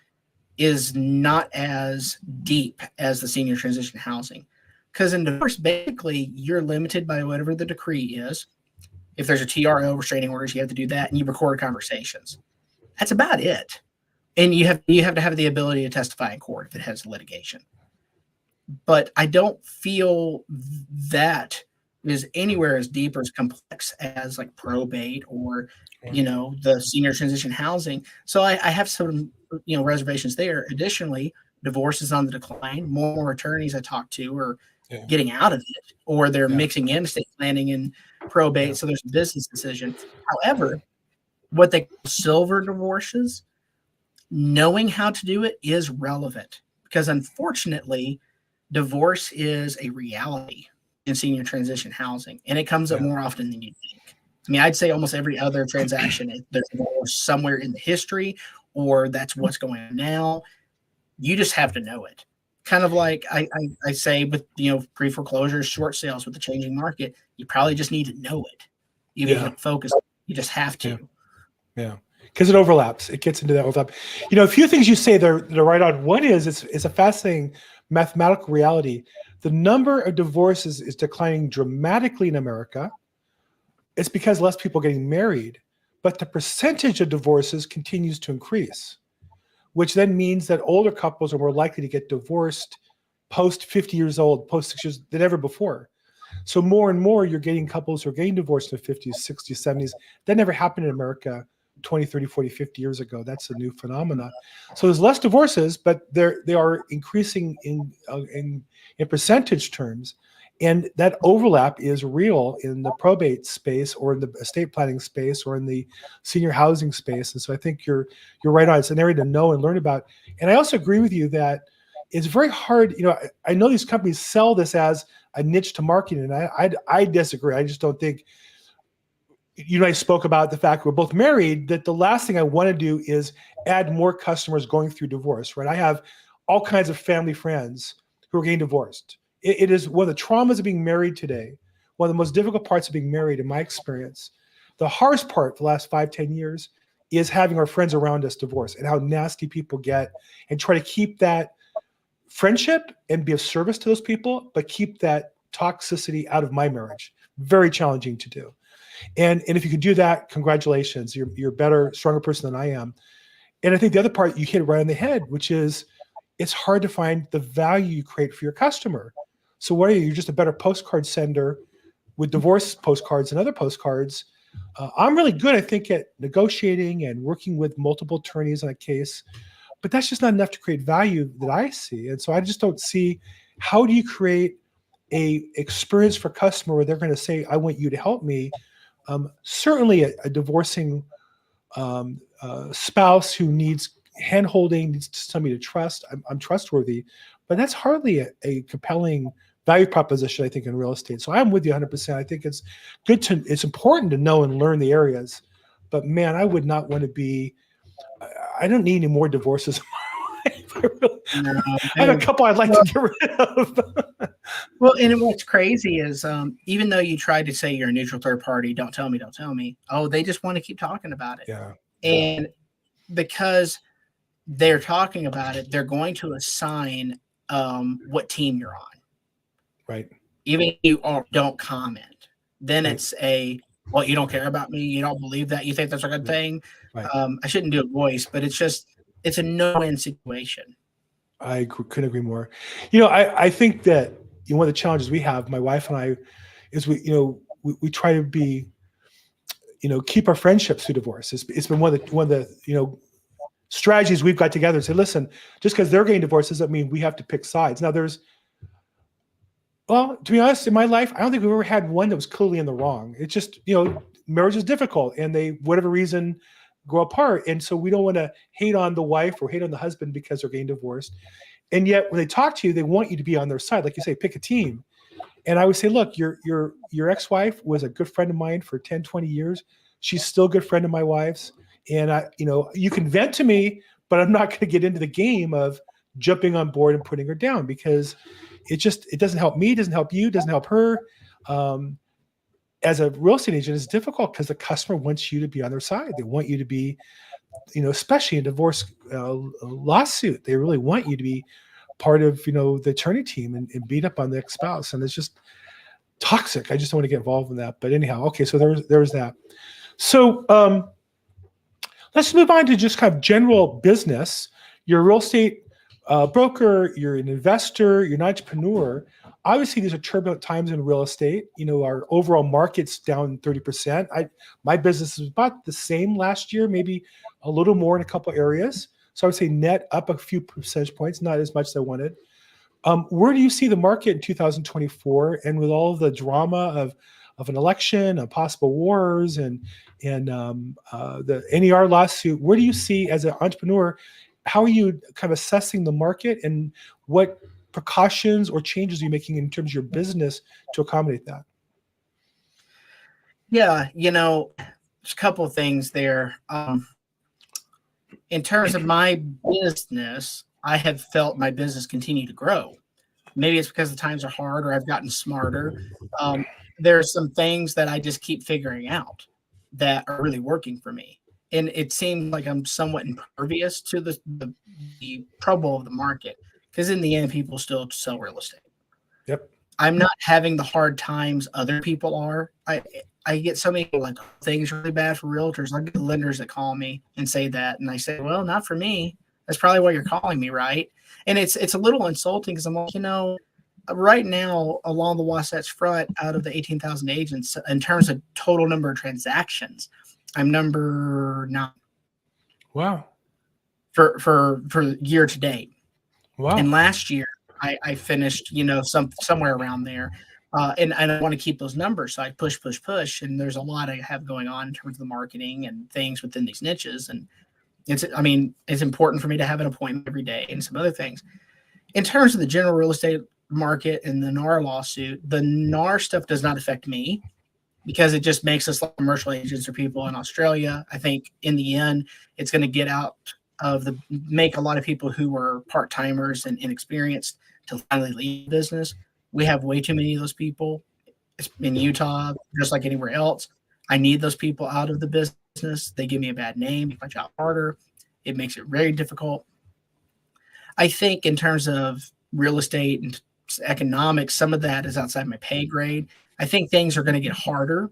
is not as deep as the senior transition housing. Because in divorce, basically, you're limited by whatever the decree is. If there's a TRO, restraining orders, you have to do that, and you record conversations. That's about it. And you have to have the ability to testify in court if it has litigation. But I don't feel that is anywhere as deep or as complex as like probate or the senior transition housing. So I have some reservations there. Additionally, divorce is on the decline. More attorneys I talk to are getting out of it, or they're mixing in estate planning and probate. So there's a business decision. However, what they call silver divorces, knowing how to do it is relevant, because unfortunately, divorce is a reality in senior transition housing, and it comes up more often than you think. I mean, I'd say almost every other transaction, there's divorce somewhere in the history, or that's what's going on now. You just have to know it. Kind of like I say with pre-foreclosures, short sales with the changing market, you probably just need to know it. You can't focus. You just have to. Yeah. Because it overlaps. It gets into that overlap. A few things you say they're right on. One is it's a fascinating mathematical reality. The number of divorces is declining dramatically in America. It's because less people are getting married, but the percentage of divorces continues to increase, which then means that older couples are more likely to get divorced post 50 years old, post 6 years than ever before. So more and more you're getting couples who are getting divorced in the 50s, 60s, 70s. That never happened in America 20, 30, 40, 50 years ago. That's a new phenomena. So there's less divorces, but they are increasing in percentage terms. And that overlap is real in the probate space, or in the estate planning space, or in the senior housing space. And so I think you're right on. It's an area to know and learn about. And I also agree with you that it's very hard. I know these companies sell this as a niche to marketing, and I disagree. I just don't think. I spoke about the fact we're both married, that the last thing I want to do is add more customers going through divorce, right? I have all kinds of family friends who are getting divorced. It is one of the traumas of being married today, one of the most difficult parts of being married in my experience. The hardest part for the last 5-10 years is having our friends around us divorced, and how nasty people get, and try to keep that friendship and be of service to those people, but keep that toxicity out of my marriage. Very challenging to do. And if you can do that, congratulations. You're a better, stronger person than I am. And I think the other part you hit right on the head, which is it's hard to find the value you create for your customer. So what are you? You're just a better postcard sender with divorce postcards and other postcards. I'm really good, I think, at negotiating and working with multiple attorneys on a case, but that's just not enough to create value that I see. And so I just don't see, how do you create a experience for customer where they're going to say, I want you to help me. Certainly a divorcing spouse who needs hand-holding, needs somebody to trust. I'm trustworthy, but that's hardly a compelling value proposition, I think, in real estate. So I'm with you 100%. I think it's it's important to know and learn the areas, but man, I would not want to be, I don't need any more divorces in my life. I have a couple I'd like to get rid of. Well, and what's crazy is even though you try to say you're a neutral third party, don't tell me. Oh, they just want to keep talking about it. Yeah. And because they're talking about it, they're going to assign what team you're on. Right. Even if you don't comment, then it's well, you don't care about me. You don't believe that. You think that's a good thing. Right. I shouldn't do a voice, but it's a no-win situation. I couldn't agree more. I think that one of the challenges we have, my wife and I, is we try to be, keep our friendships through divorce. It's been one of the strategies we've got together and say, listen, just because they're getting divorced doesn't mean we have to pick sides. Now well, to be honest, in my life, I don't think we've ever had one that was clearly in the wrong. It's just, marriage is difficult, and they, whatever reason, grow apart. And so we don't want to hate on the wife or hate on the husband because they're getting divorced. And yet when they talk to you, they want you to be on their side. Like you say, pick a team. And I would say, look, your ex-wife was a good friend of mine for 10, 20 years. She's still a good friend of my wife's. And you can vent to me, but I'm not going to get into the game of jumping on board and putting her down, because it doesn't help me, doesn't help you, doesn't help her. As a real estate agent, it's difficult because the customer wants you to be on their side. They want you to be, especially in divorce lawsuit, they really want you to be part of, the attorney team and beat up on the ex-spouse. And it's just toxic. I just don't want to get involved in that. But anyhow, okay, so there's that. So let's move on to just kind of general business. You're a real estate broker, you're an investor, you're an entrepreneur. Obviously, these are turbulent times in real estate. Our overall market's down 30%. My business was about the same last year, maybe a little more in a couple areas. So I would say net up a few percentage points, not as much as I wanted. Where do you see the market in 2024? And with all of the drama of an election, of possible wars, and the NER lawsuit, where do you see, as an entrepreneur, how are you kind of assessing the market, and what precautions or changes are you making in terms of your business to accommodate that? Yeah, there's a couple of things there. In terms of my business, I have felt my business continue to grow. Maybe it's because the times are hard, or I've gotten smarter. There's some things that I just keep figuring out that are really working for me. And it seems like I'm somewhat impervious to the trouble of the market, because in the end, people still sell real estate. Yep. I'm not having the hard times other people are. I get so many like things really bad for realtors. I get lenders that call me and say that, and I say, well, not for me. That's probably why you're calling me, right? And it's a little insulting, because I'm like, right now along the Wasatch Front, out of the 18,000 agents, in terms of total number of transactions, I'm number 9. Wow. For year to date. Wow. And last year I finished, somewhere around there. And I want to keep those numbers. So I push. And there's a lot I have going on in terms of the marketing and things within these niches. And it's important for me to have an appointment every day and some other things. In terms of the general real estate market and the NAR lawsuit, the NAR stuff does not affect me, because it just makes us like commercial agents or people in Australia. I think in the end, it's going to get out of make a lot of people who were part-timers and inexperienced to finally leave the business. We have way too many of those people in Utah, just like anywhere else. I need those people out of the business. They give me a bad name, make my job harder. It makes it very difficult. I think in terms of real estate and economics, some of that is outside my pay grade. I think things are going to get harder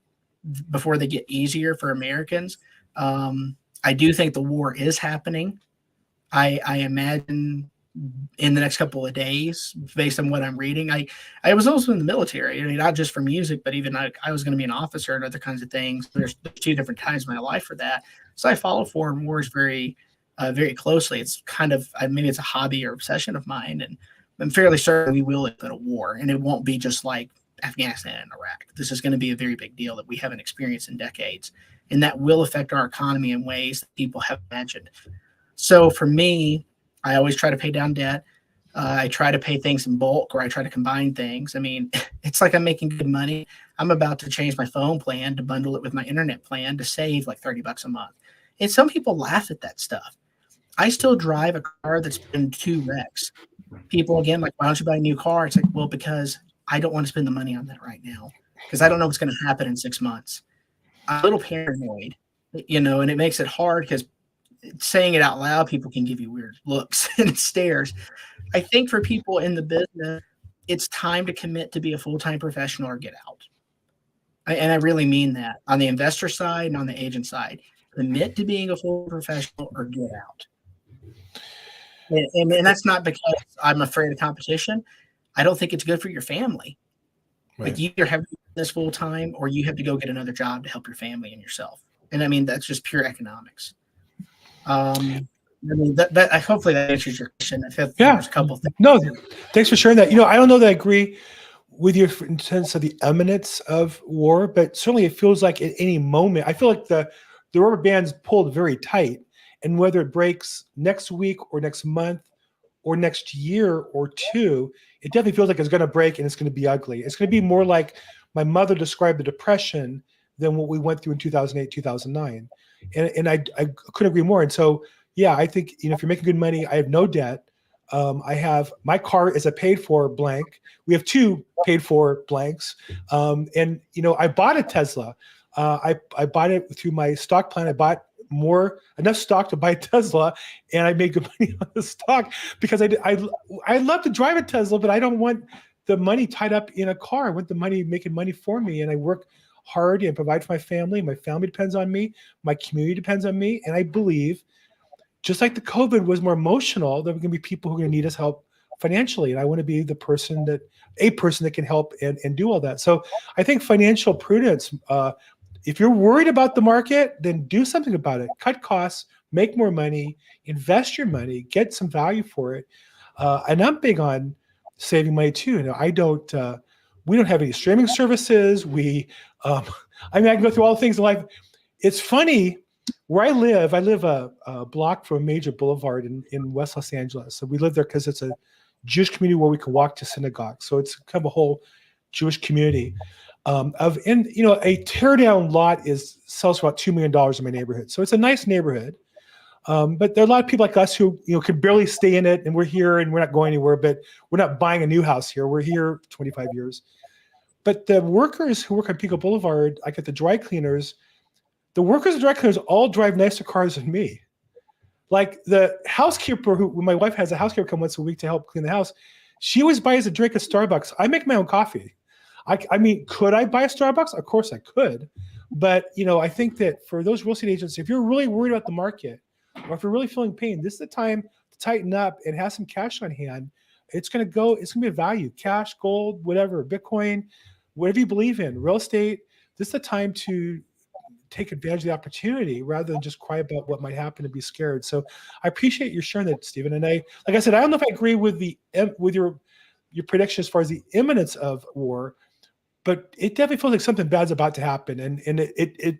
before they get easier for Americans. I do think the war is happening. I imagine in the next couple of days, based on what I'm reading. I was also in the military. Not just for music, but even I was going to be an officer and other kinds of things. There's 2 different times in my life for that. So I follow foreign wars very, very closely. It's kind of, maybe it's a hobby or obsession of mine. And I'm fairly certain we will go to war, and it won't be just like Afghanistan and Iraq. This is going to be a very big deal that we haven't experienced in decades. And that will affect our economy in ways that people haven't imagined. So for me, I always try to pay down debt. I try to pay things in bulk, or I try to combine things. It's like I'm making good money. I'm about to change my phone plan to bundle it with my internet plan to save like $30 a month. And some people laugh at that stuff. I still drive a car that's been 2 wrecks. People, again, like, why don't you buy a new car? It's like, well, because I don't want to spend the money on that right now, because I don't know what's going to happen in 6 months. I'm a little paranoid, and it makes it hard, because saying it out loud, people can give you weird looks and stares. I think for people in the business, it's time to commit to be a full-time professional or get out. And I really mean that on the investor side and on the agent side. Commit to being a full professional or get out. And that's not because I'm afraid of competition. I don't think it's good for your family. Right. Like, you either have to do this full time, or you have to go get another job to help your family and yourself. And that's just pure economics. That hopefully that answers your question. There's a couple of things. No, thanks for sharing that. I don't know that I agree with you in terms of the imminence of war, but certainly it feels like at any moment, I feel like the rubber band's pulled very tight, and whether it breaks next week or next month or next year or 2, it definitely feels like it's going to break, and it's going to be ugly. It's going to be more like my mother described the Depression than what we went through in 2008, 2009. And I couldn't agree more. And so, yeah, I think, if you're making good money, I have no debt. I have, my car is a paid for blank. We have 2 paid for blanks. And, I bought a Tesla. I bought it through my stock plan. I bought enough stock to buy a Tesla, and I made good money on the stock because I love to drive a Tesla, but I don't want the money tied up in a car. I want the money making money for me, and I work hard and provide for my family. My family depends on me. My community depends on me, and I believe, just like the COVID was more emotional, there are going to be people who are going to need us help financially, and I want to be a person that can help and do all that. So I think financial prudence. If you're worried about the market, then do something about it. Cut costs, make more money, invest your money, get some value for it. And I'm big on saving money too. We don't have any streaming services. I can go through all the things in life. It's funny, where I live a block from a major boulevard in West Los Angeles. So we live there because it's a Jewish community where we can walk to synagogue. So it's kind of a whole Jewish community. A teardown lot sells for about $2 million in my neighborhood. So it's a nice neighborhood. But there are a lot of people like us who, could barely stay in it, and we're here and we're not going anywhere, but we're not buying a new house here. We're here 25 years. But the workers who work on Pico Boulevard, like at the dry cleaners, the workers at dry cleaners all drive nicer cars than me. Like the housekeeper when my wife has a housekeeper come once a week to help clean the house, she always buys a drink at Starbucks. I make my own coffee. I mean, could I buy a Starbucks? Of course I could. But, I think that for those real estate agents, if you're really worried about the market, or if you're really feeling pain, this is the time to tighten up and have some cash on hand. It's going to be a value, cash, gold, whatever, Bitcoin, whatever you believe in, real estate. This is the time to take advantage of the opportunity rather than just cry about what might happen and be scared. So I appreciate you sharing that, Stephen. And like I said, I don't know if I agree with your prediction as far as the imminence of war, but it definitely feels like something bad's about to happen. And it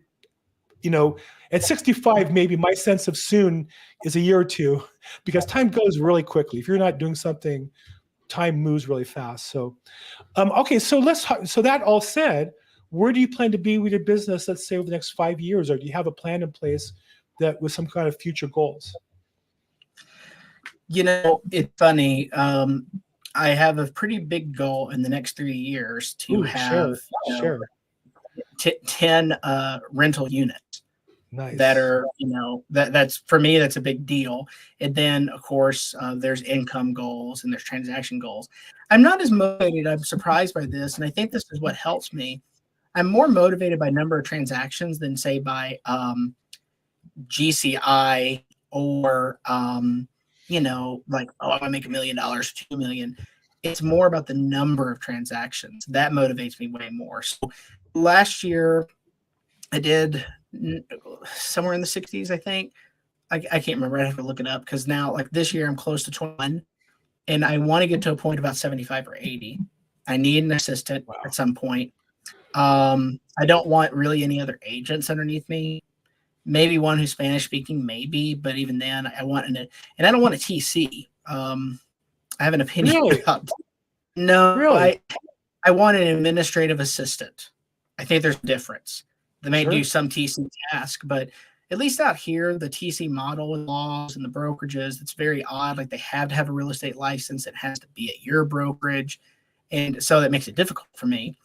at 65, maybe my sense of soon is a year or two, because time goes really quickly. If you're not doing something, time moves really fast. So, okay. So that all said, where do you plan to be with your business, let's say over the next 5 years, or do you have a plan in place that with some kind of future goals? It's funny. I have a pretty big goal in the next 3 years to have 10 rental units. Nice. That are, that's for me, that's a big deal. And then of course, there's income goals and there's transaction goals. I'm not as motivated. I'm surprised by this. And I think this is what helps me. I'm more motivated by number of transactions than say by GCI or, like, I want to make $1 million, $2 million. It's more about the number of transactions. That motivates me way more. So last year I did somewhere in the 60s, I think. I can't remember. I have to look it up because now, like this year, I'm close to 21, and I want to get to a point about 75 or 80. I need an assistant at some point. I don't want really any other agents underneath me. Maybe one who's Spanish speaking, maybe, but even then, I want and I don't want a TC. I have an opinion about. No, really? I want an administrative assistant. I think there's a difference. They may do some TC task, but at least out here, the TC model and laws and the brokerages, it's very odd. Like they have to have a real estate license. It has to be at your brokerage. And so that makes it difficult for me.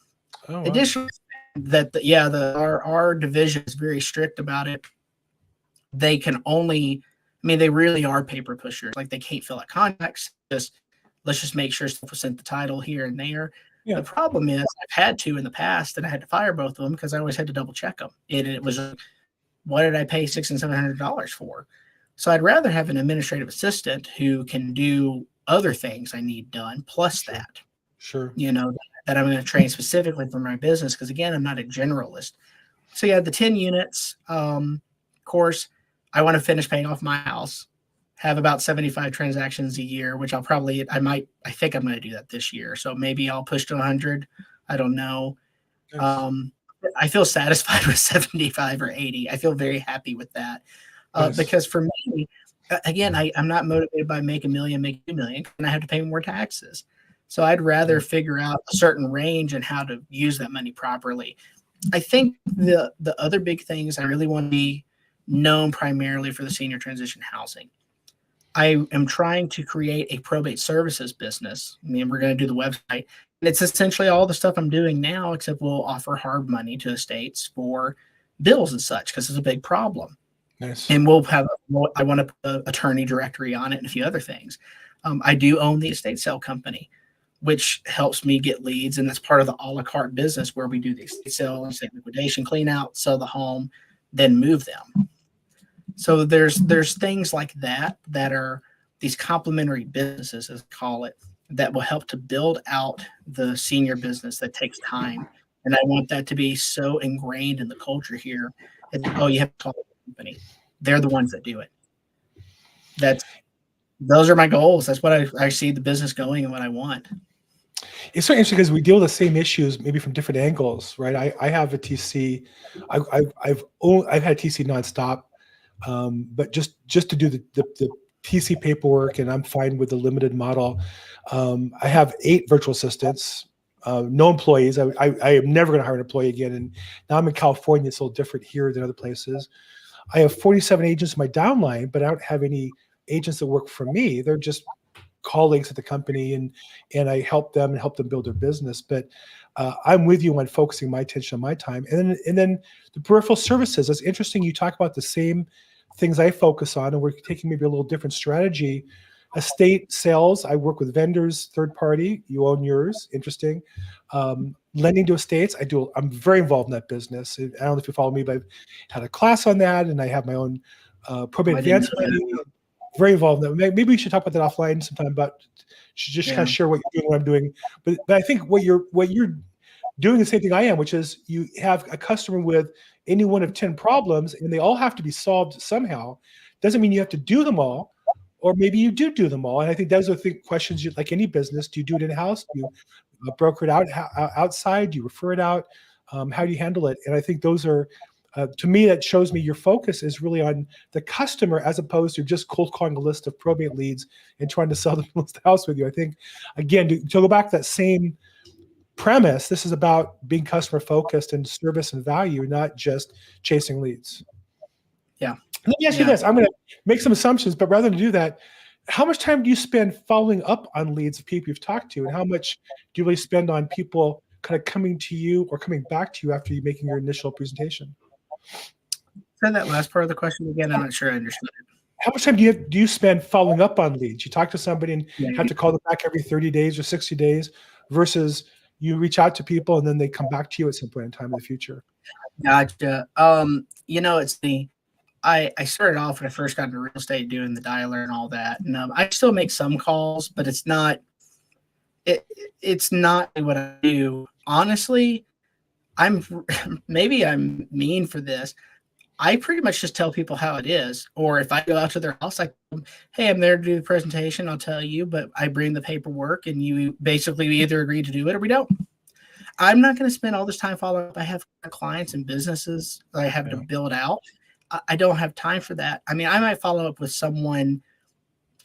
Oh, wow. Additionally, our division is very strict about it. They can only, they really are paper pushers. Like they can't fill out contracts. Let's just make sure stuff was sent the title here and there. Yeah. The problem is I've had to in the past, and I had to fire both of them because I always had to double check them. It was, what did I pay $600 and $700 for? So I'd rather have an administrative assistant who can do other things I need done, plus that. Sure. That I'm going to train specifically for my business. Because again, I'm not a generalist. So yeah, the 10 units, of course, I want to finish paying off my house, have about 75 transactions a year, which I think I'm going to do that this year. So maybe I'll push to 100. I don't know. Nice. I feel satisfied with 75 or 80. I feel very happy with that. Nice. Because for me, again, I'm not motivated by make $1 million, make $2 million, and I have to pay more taxes. So I'd rather figure out a certain range and how to use that money properly. I think the other big thing is I really want to be known primarily for the senior transition housing. I am trying to create a probate services business. I mean, we're going to do the website. And it's essentially all the stuff I'm doing now, except we'll offer hard money to estates for bills and such, because it's a big problem. Nice. And we'll have, I want to put an attorney directory on it and a few other things. I do own the estate sale company, which helps me get leads. And that's part of the a la carte business where we do the estate sale, estate liquidation, clean out, sell the home, then move them. So there's things like that are these complementary businesses, as I call it, that will help to build out the senior business that takes time. And I want that to be so ingrained in the culture here. Oh, you have to call the company. They're the ones that do it. Those are my goals. That's what I see the business going and what I want. It's so interesting because we deal with the same issues, maybe from different angles, right? I have a TC. I've had TC nonstop. But just to do the TC paperwork, and I'm fine with the limited model. I have 8 virtual assistants, no employees. I am never going to hire an employee again. And now I'm in California. It's a little different here than other places. I have 47 agents in my downline, but I don't have any agents that work for me. They're just colleagues at the company, and I help them build their business. But I'm with you on focusing my attention on my time. And then the peripheral services. It's interesting. You talk about the same things I focus on, and we're taking maybe a little different strategy. Estate sales, I work with vendors, third party. You own yours. Interesting. Lending to estates, I'm very involved in that business. I don't know if you follow me, but I've had a class on that, and I have my own probate advance planning. Very involved in that. Maybe we should talk about that offline sometime. But just kind of share what you're doing, what I'm doing. But I think what you're doing the same thing I am, which is you have a customer with any one of 10 problems, and they all have to be solved somehow. Doesn't mean you have to do them all, or maybe you do them all. And I think those are the questions, like any business. Do you do it in-house? Do you broker it out outside? Do you refer it out? How do you handle it? And I think those are, to me, that shows me your focus is really on the customer as opposed to just cold calling a list of probate leads and trying to sell them the house with you. I think, again, to go back to that same premise, this is about being customer focused and service and value, not just chasing leads. Yeah. Let me ask you this. I'm going to make some assumptions, but rather than do that, how much time do you spend following up on leads of people you've talked to, and how much do you really spend on people kind of coming to you or coming back to you after you making your initial presentation? Say that last part of the question again. I'm not sure I understood it. How much time do you spend following up on leads? You talk to somebody and have to call them back every 30 days or 60 days versus you reach out to people and then they come back to you at some point in time in the future. Gotcha. It's I started off when I first got into real estate doing the dialer and all that. And I still make some calls, but it's not what I do. Honestly, maybe I'm mean for this. I pretty much just tell people how it is. Or if I go out to their house, hey, I'm there to do the presentation. I'll tell you, but I bring the paperwork and you basically either agree to do it or we don't. I'm not going to spend all this time following up. I have clients and businesses that I have to build out. I don't have time for that. I mean, I might follow up with someone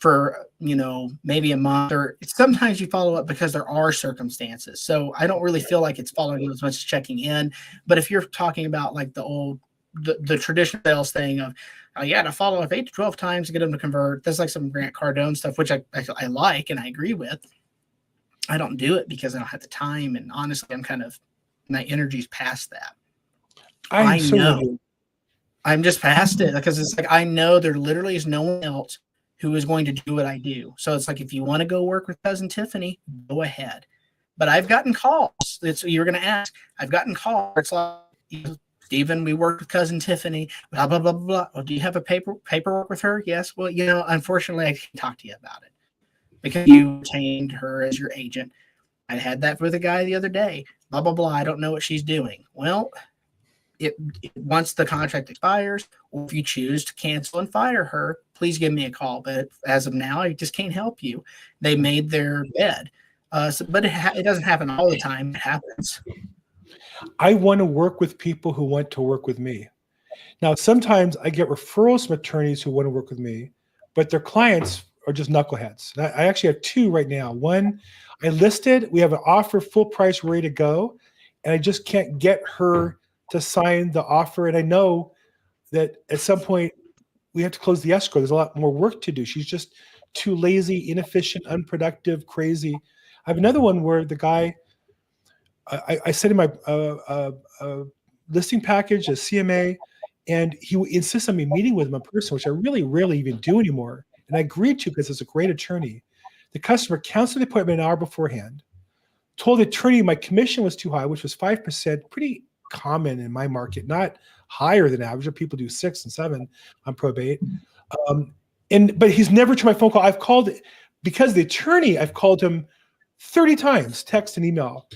for, maybe a month, or sometimes you follow up because there are circumstances. So I don't really feel like it's following as much as checking in. But if you're talking about like the traditional sales thing of, to follow up 8 to 12 times to get them to convert, that's like some Grant Cardone stuff, which I like and I agree with. I don't do it because I don't have the time. And honestly, my energy's past that. I know. I'm just past it because it's like, I know there literally is no one else who is going to do what I do. So it's like, if you want to go work with Cousin Tiffany, go ahead. But I've gotten calls. You're going to ask. I've gotten calls. It's like, Stephen, we worked with Cousin Tiffany, blah, blah, blah, blah. Well, do you have a paperwork with her? Yes. Well, unfortunately, I can't talk to you about it because you retained her as your agent. I had that with a guy the other day, blah, blah, blah. I don't know what she's doing. Well, once the contract expires, or if you choose to cancel and fire her, please give me a call. But as of now, I just can't help you. They made their bed. But it doesn't happen all the time. It happens. I want to work with people who want to work with me. Now, sometimes I get referrals from attorneys who want to work with me, but their clients are just knuckleheads. And I actually have 2 right now. One, I listed, we have an offer, full price, ready to go, and I just can't get her to sign the offer. And I know that at some point we have to close the escrow. There's a lot more work to do. She's just too lazy, inefficient, unproductive, crazy. I have another one where the guy, I sent him my listing package, a CMA, and he insists on me meeting with him in person, which I really rarely even do anymore. And I agreed to because it's a great attorney. The customer canceled the appointment an hour beforehand, told the attorney my commission was too high, which was 5%, pretty common in my market, not higher than average. People do 6 and 7 on probate. But he's never to my phone call. I've called, because the attorney, I've called him 30 times, text and email.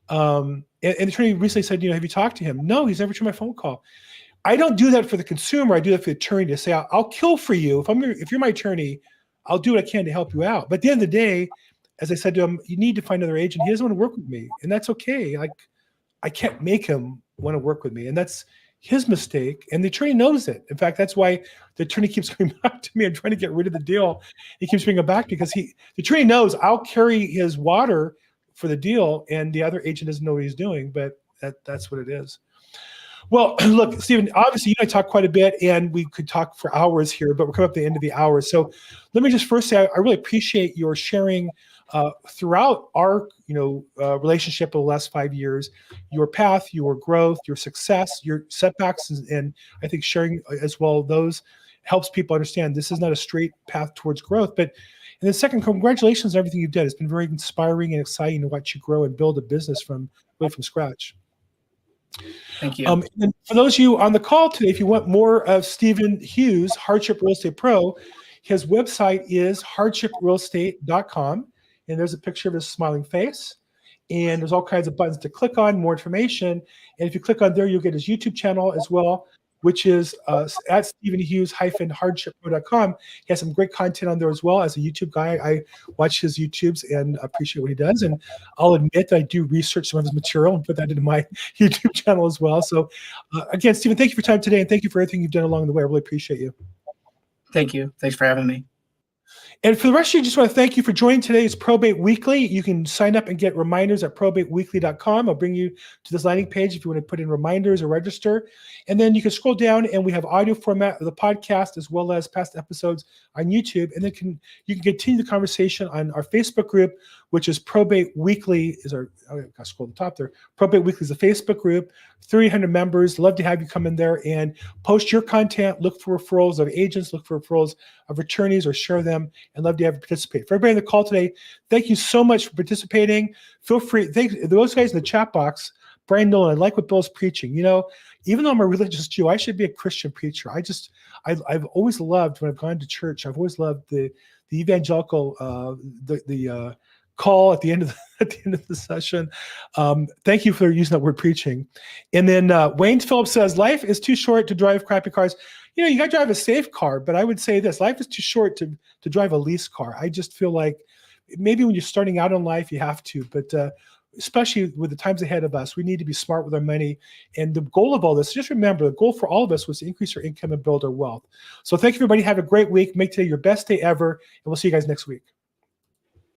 And the attorney recently said, have you talked to him? No, he's never to my phone call. I don't do that for the consumer. I do that for the attorney to say, I'll kill for you. If you're my attorney, I'll do what I can to help you out. But at the end of the day, as I said to him, you need to find another agent. He doesn't want to work with me, and that's okay. Like, I can't make him want to work with me, and that's his mistake. And the attorney knows it. In fact, that's why the attorney keeps coming back to me and trying to get rid of the deal. He keeps bringing it back because the attorney knows I'll carry his water for the deal, and the other agent doesn't know what he's doing. But that's what it is. Well, look, Stephen, obviously you and I talk quite a bit, and we could talk for hours here, but we're coming up to the end of the hour. So let me just first say I really appreciate your sharing throughout our relationship over the last 5 years, your path, your growth, your success, your setbacks, and I think sharing as well those helps people understand this is not a straight path towards growth. And then second, congratulations on everything you've done. It's been very inspiring and exciting to watch you grow and build a business from scratch. Thank you. And for those of you on the call today, if you want more of Stephen Hughes, Hardship Real Estate Pro, his website is hardshiprealestate.com. And there's a picture of his smiling face. And there's all kinds of buttons to click on, more information. And if you click on there, you'll get his YouTube channel as well, which is at StephenHughes-hardshipro.com. He has some great content on there as well. As a YouTube guy, I watch his YouTubes and appreciate what he does. And I'll admit that I do research some of his material and put that into my YouTube channel as well. So again, Stephen, thank you for your time today. And thank you for everything you've done along the way. I really appreciate you. Thank you. Thanks for having me. And for the rest of you, just want to thank you for joining today's Probate Weekly. You can sign up and get reminders at probateweekly.com. I'll bring you to this landing page if you want to put in reminders or register. And then you can scroll down and we have audio format of the podcast as well as past episodes on YouTube. And then you can continue the conversation on our Facebook group, which is Probate Weekly. I got to scroll to the top there. Probate Weekly is a Facebook group, 300 members. Love to have you come in there and post your content. Look for referrals of agents, look for referrals of attorneys, or share them. And love to have you participate. For everybody on the call today, thank you so much for participating. Feel free. Thank those guys in the chat box. Brian Nolan, I like what Bill's preaching. Even though I'm a religious Jew, I should be a Christian preacher. I've always loved, when I've gone to church, I've always loved the evangelical, the call at the end of the session. Thank you for using that word preaching. And then Wayne Phillips says, life is too short to drive crappy cars. You got to drive a safe car, but I would say this: life is too short to drive a lease car. I just feel like maybe when you're starting out in life, you have to, but especially with the times ahead of us, we need to be smart with our money. And the goal of all this, just remember, the goal for all of us was to increase our income and build our wealth. So thank you, everybody. Have a great week. Make today your best day ever, and we'll see you guys next week.